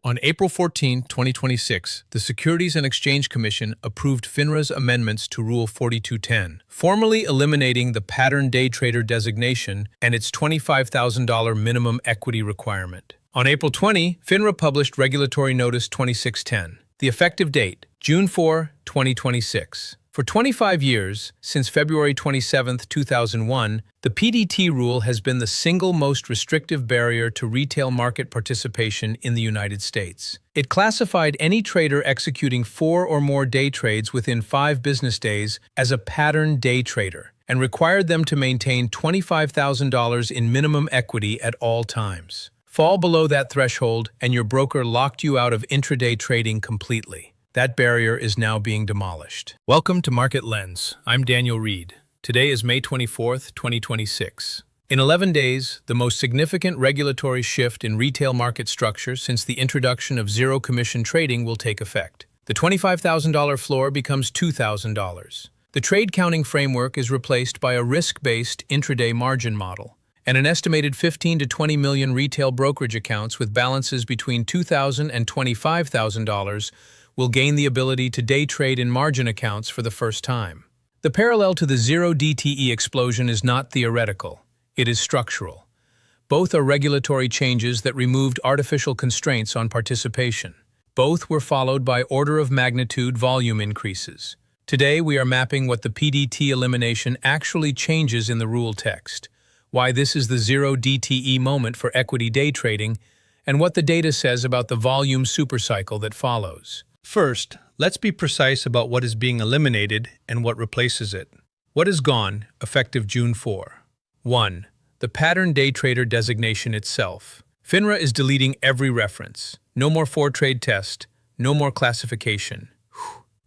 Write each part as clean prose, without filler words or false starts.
On April 14, 2026, the Securities and Exchange Commission approved FINRA's amendments to Rule 4210, formally eliminating the pattern day trader designation and its $25,000 minimum equity requirement. On April 20, FINRA published Regulatory Notice 2610. The effective date, June 4, 2026. For 25 years, since February 27, 2001, the PDT rule has been the single most restrictive barrier to retail market participation in the United States. It classified any trader executing 4 or more day trades within 5 business days as a pattern day trader and required them to maintain $25,000 in minimum equity at all times. Fall below that threshold and your broker locked you out of intraday trading completely. That barrier is now being demolished. Welcome to Market Lens. I'm Daniel Reed. Today is May 24th, 2026. In 11 days, the most significant regulatory shift in retail market structure since the introduction of zero-commission trading will take effect. The $25,000 floor becomes $2,000. The trade counting framework is replaced by a risk-based intraday margin model, and an estimated 15 to 20 million retail brokerage accounts with balances between $2,000 and $25,000 will gain the ability to day trade in margin accounts for the first time. The parallel to the zero DTE explosion is not theoretical, it is structural. Both are regulatory changes that removed artificial constraints on participation. Both were followed by order of magnitude volume increases. Today we are mapping what the PDT elimination actually changes in the rule text, why this is the zero DTE moment for equity day trading, and what the data says about the volume supercycle that follows. First, let's be precise about what is being eliminated and what replaces it. What is gone, effective June 4? 1. The pattern day trader designation itself. FINRA is deleting every reference. No more 4-trade test, no more classification.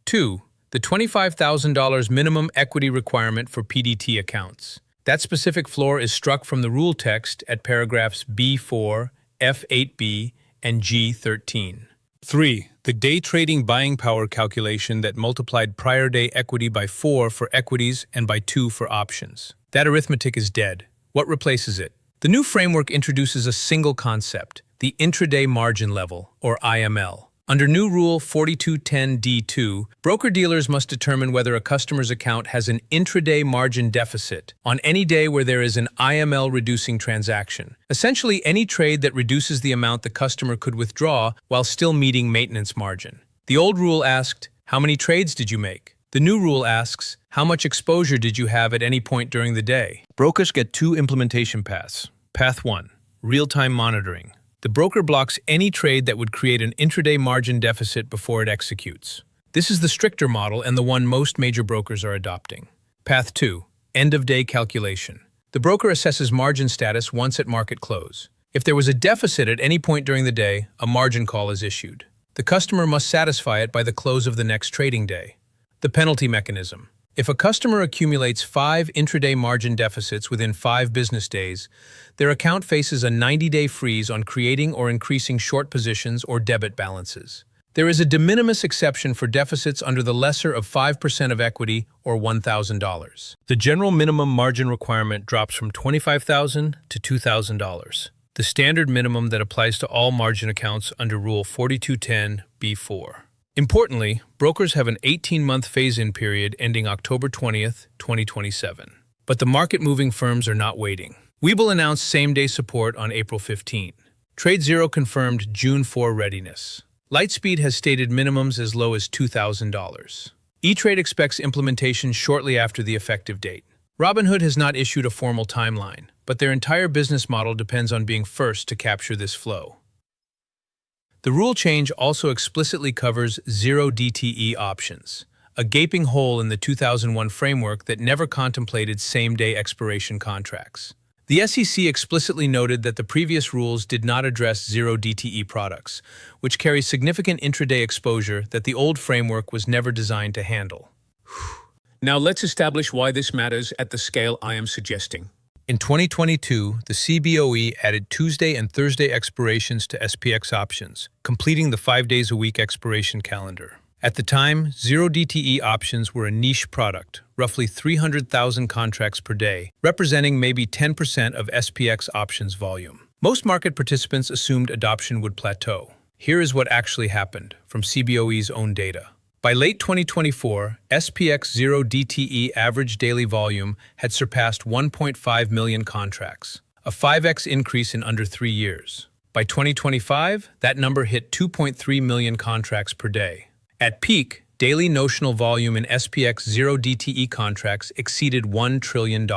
2. The $25,000 minimum equity requirement for PDT accounts. That specific floor is struck from the rule text at paragraphs B4, F8B, and G13. 3. The day trading buying power calculation that multiplied prior day equity by 4 for equities and by 2 for options. That arithmetic is dead. What replaces it? The new framework introduces a single concept, the intraday margin level, or IML. Under new Rule 4210D2, broker-dealers must determine whether a customer's account has an intraday margin deficit on any day where there is an IML-reducing transaction, essentially any trade that reduces the amount the customer could withdraw while still meeting maintenance margin. The old rule asked, how many trades did you make? The new rule asks, how much exposure did you have at any point during the day? Brokers get 2 implementation paths. Path 1, real-time monitoring. The broker blocks any trade that would create an intraday margin deficit before it executes. This is the stricter model and the one most major brokers are adopting. Path 2, end-of-day calculation. The broker assesses margin status once at market close. If there was a deficit at any point during the day, a margin call is issued. The customer must satisfy it by the close of the next trading day. The penalty mechanism. If a customer accumulates 5 intraday margin deficits within 5 business days, their account faces a 90-day freeze on creating or increasing short positions or debit balances. There is a de minimis exception for deficits under the lesser of 5% of equity or $1,000. The general minimum margin requirement drops from $25,000 to $2,000, the standard minimum that applies to all margin accounts under Rule 4210B4. Importantly, brokers have an 18-month phase-in period ending October 20th, 2027. But the market-moving firms are not waiting. Webull announced same-day support on April 15. TradeZero confirmed June 4 readiness. Lightspeed has stated minimums as low as $2,000. E-Trade expects implementation shortly after the effective date. Robinhood has not issued a formal timeline, but their entire business model depends on being first to capture this flow. The rule change also explicitly covers zero DTE options, a gaping hole in the 2001 framework that never contemplated same-day expiration contracts. The SEC explicitly noted that the previous rules did not address zero DTE products, which carry significant intraday exposure that the old framework was never designed to handle. Now let's establish why this matters at the scale I am suggesting. In 2022, the CBOE added Tuesday and Thursday expirations to SPX options, completing the 5 days a week expiration calendar. At the time, zero DTE options were a niche product, roughly 300,000 contracts per day, representing maybe 10% of SPX options volume. Most market participants assumed adoption would plateau. Here is what actually happened from CBOE's own data. By late 2024, SPX 0DTE average daily volume had surpassed 1.5 million contracts, a 5x increase in under 3 years. By 2025, that number hit 2.3 million contracts per day. At peak, daily notional volume in SPX 0DTE contracts exceeded $1 trillion.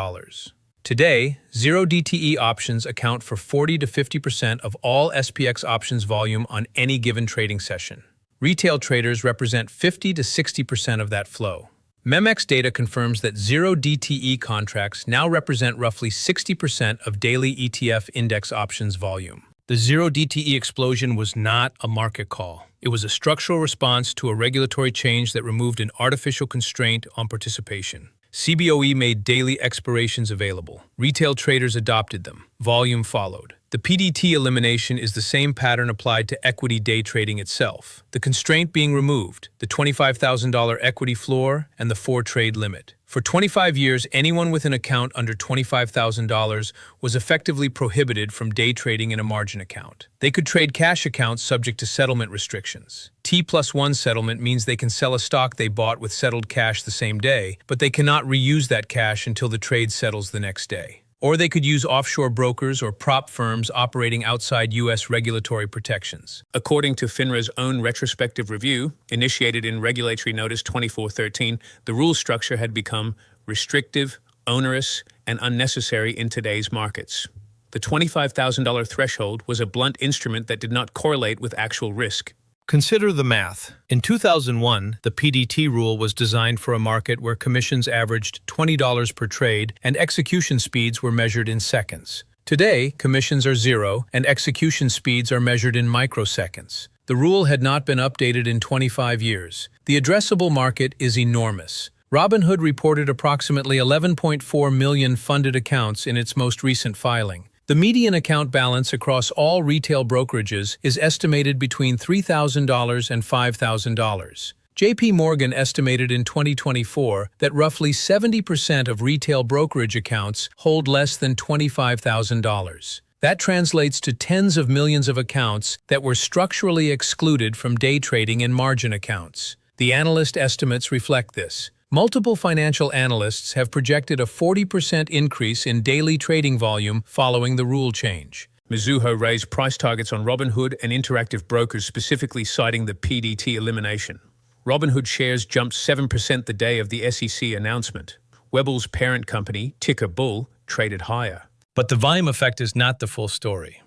Today, 0DTE options account for 40 to 50% of all SPX options volume on any given trading session. Retail traders represent 50 to 60% of that flow. MEMX data confirms that 0DTE contracts now represent roughly 60% of daily ETF index options volume. The 0DTE explosion was not a market call. It was a structural response to a regulatory change that removed an artificial constraint on participation. CBOE made daily expirations available. Retail traders adopted them. Volume followed. The PDT elimination is the same pattern applied to equity day trading itself. The constraint being removed, the $25,000 equity floor and the 4-trade limit. For 25 years, anyone with an account under $25,000 was effectively prohibited from day trading in a margin account. They could trade cash accounts subject to settlement restrictions. T+1 settlement means they can sell a stock they bought with settled cash the same day, but they cannot reuse that cash until the trade settles the next day. Or they could use offshore brokers or prop firms operating outside U.S. regulatory protections. According to FINRA's own retrospective review, initiated in Regulatory Notice 2413, the rule structure had become restrictive, onerous, and unnecessary in today's markets. The $25,000 threshold was a blunt instrument that did not correlate with actual risk. Consider the math. In 2001, the PDT rule was designed for a market where commissions averaged $20 per trade and execution speeds were measured in seconds. Today, commissions are zero and execution speeds are measured in microseconds. The rule had not been updated in 25 years. The addressable market is enormous. Robinhood reported approximately 11.4 million funded accounts in its most recent filing. The median account balance across all retail brokerages is estimated between $3,000 and $5,000. JP Morgan estimated in 2024 that roughly 70% of retail brokerage accounts hold less than $25,000. That translates to tens of millions of accounts that were structurally excluded from day trading in margin accounts. The analyst estimates reflect this. Multiple financial analysts have projected a 40% increase in daily trading volume following the rule change. Mizuho raised price targets on Robinhood and Interactive Brokers, specifically citing the PDT elimination. Robinhood shares jumped 7% the day of the SEC announcement. Webull's parent company, ticker Bull, traded higher. But the volume effect is not the full story.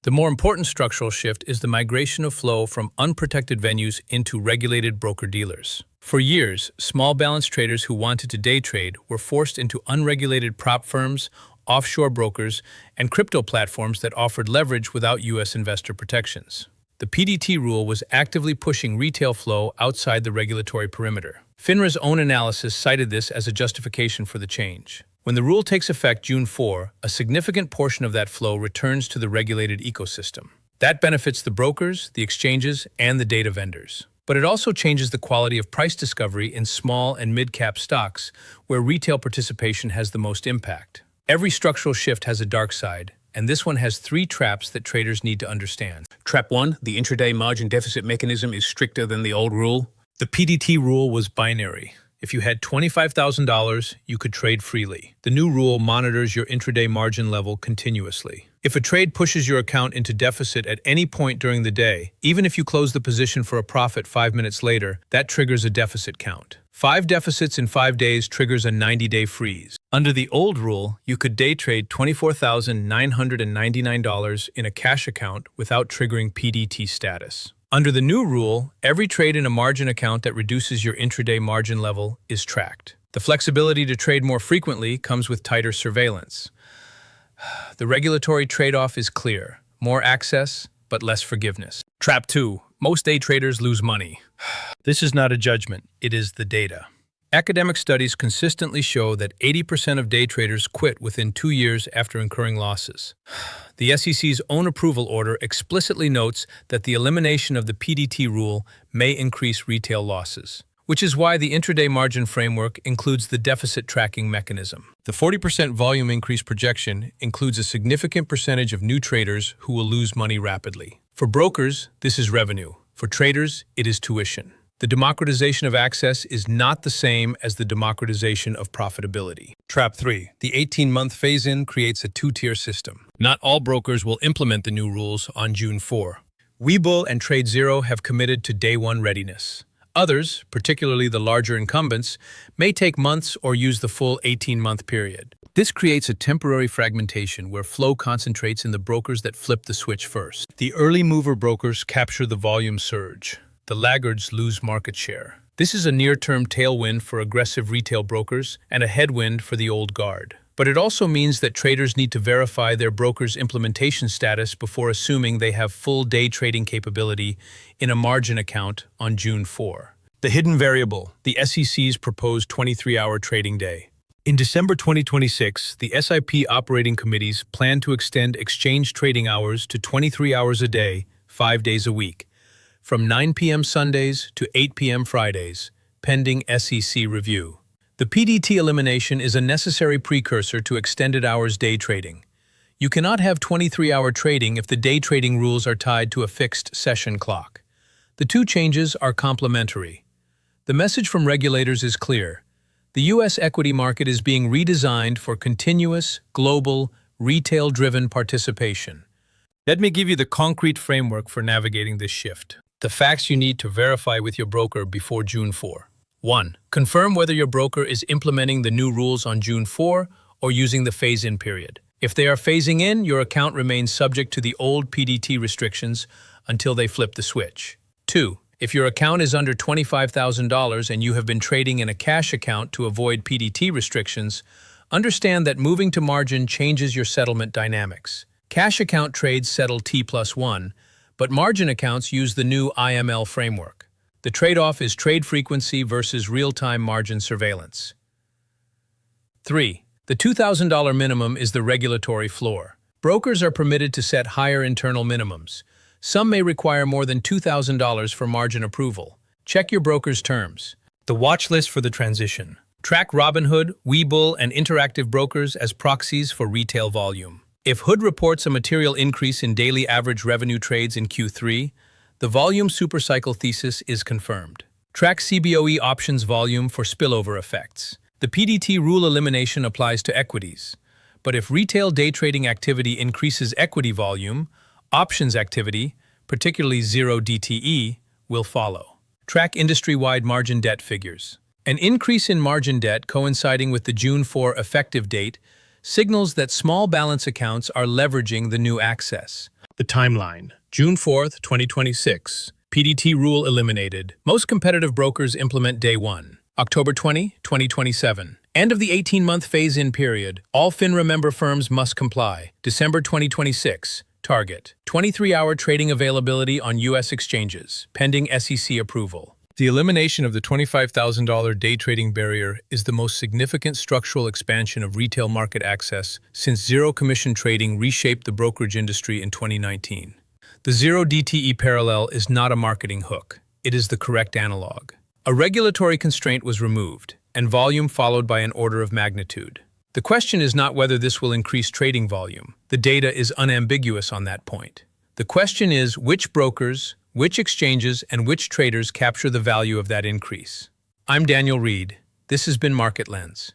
The more important structural shift is the migration of flow from unprotected venues into regulated broker-dealers. For years, small balance traders who wanted to day trade were forced into unregulated prop firms, offshore brokers, and crypto platforms that offered leverage without U.S. investor protections. The PDT rule was actively pushing retail flow outside the regulatory perimeter. FINRA's own analysis cited this as a justification for the change. When the rule takes effect June 4, a significant portion of that flow returns to the regulated ecosystem. That benefits the brokers, the exchanges, and the data vendors. But it also changes the quality of price discovery in small and mid-cap stocks, where retail participation has the most impact. Every structural shift has a dark side, and this one has 3 traps that traders need to understand. Trap 1, the intraday margin deficit mechanism is stricter than the old rule. The PDT rule was binary. If you had $25,000, you could trade freely. The new rule monitors your intraday margin level continuously. If a trade pushes your account into deficit at any point during the day, even if you close the position for a profit 5 minutes later, that triggers a deficit count. 5 deficits in 5 days triggers a 90-day freeze. Under the old rule, you could day trade $24,999 in a cash account without triggering PDT status. Under the new rule, every trade in a margin account that reduces your intraday margin level is tracked. The flexibility to trade more frequently comes with tighter surveillance. The regulatory trade-off is clear. More access, but less forgiveness. Trap 2. Most day traders lose money. This is not a judgment, it is the data. Academic studies consistently show that 80% of day traders quit within 2 years after incurring losses. The SEC's own approval order explicitly notes that the elimination of the PDT rule may increase retail losses, which is why the intraday margin framework includes the deficit tracking mechanism. The 40% volume increase projection includes a significant percentage of new traders who will lose money rapidly. For brokers, this is revenue. For traders, it is tuition. The democratization of access is not the same as the democratization of profitability. Trap 3. The 18-month phase-in creates a two-tier system. Not all brokers will implement the new rules on June 4. Webull and TradeZero have committed to day one readiness. Others, particularly the larger incumbents, may take months or use the full 18-month period. This creates a temporary fragmentation where flow concentrates in the brokers that flip the switch first. The early mover brokers capture the volume surge. The laggards lose market share. This is a near-term tailwind for aggressive retail brokers and a headwind for the old guard. But it also means that traders need to verify their broker's implementation status before assuming they have full day trading capability in a margin account on June 4. The hidden variable, the SEC's proposed 23-hour trading day. In December 2026, the SIP operating committees plan to extend exchange trading hours to 23 hours a day, 5 days a week, from 9 p.m. Sundays to 8 p.m. Fridays, pending SEC review. The PDT elimination is a necessary precursor to extended hours day trading. You cannot have 23-hour trading if the day trading rules are tied to a fixed session clock. The two changes are complementary. The message from regulators is clear. The U.S. equity market is being redesigned for continuous, global, retail-driven participation. Let me give you the concrete framework for navigating this shift. The facts you need to verify with your broker before June 4. 1. Confirm whether your broker is implementing the new rules on June 4 or using the phase-in period. If they are phasing in, your account remains subject to the old PDT restrictions until they flip the switch. 2. If your account is under $25,000 and you have been trading in a cash account to avoid PDT restrictions, understand that moving to margin changes your settlement dynamics. Cash account trades settle T+1, but margin accounts use the new IML framework. The trade-off is trade frequency versus real-time margin surveillance. 3. The $2,000 minimum is the regulatory floor. Brokers are permitted to set higher internal minimums. Some may require more than $2,000 for margin approval. Check your broker's terms. The watch list for the transition. Track Robinhood, Webull, and Interactive brokers as proxies for retail volume. If Hood reports a material increase in daily average revenue trades in Q3, the volume supercycle thesis is confirmed. Track CBOE options volume for spillover effects. The PDT rule elimination applies to equities, but if retail day trading activity increases equity volume, options activity, particularly 0 DTE, will follow. Track industry-wide margin debt figures. An increase in margin debt coinciding with the June 4 effective date signals that small balance accounts are leveraging the new access. The timeline. June 4th, 2026. PDT rule eliminated. Most competitive brokers implement day 1. October 20, 2027. End of the 18-month phase-in period. All FINRA member firms must comply. December 2026. Target. 23-hour trading availability on U.S. exchanges, pending SEC approval. The elimination of the $25,000 day trading barrier is the most significant structural expansion of retail market access since zero-commission trading reshaped the brokerage industry in 2019. The 0 DTE parallel is not a marketing hook. It is the correct analog. A regulatory constraint was removed, and volume followed by an order of magnitude. The question is not whether this will increase trading volume. The data is unambiguous on that point. The question is which brokers, which exchanges, and which traders capture the value of that increase. I'm Daniel Reed. This has been Market Lens.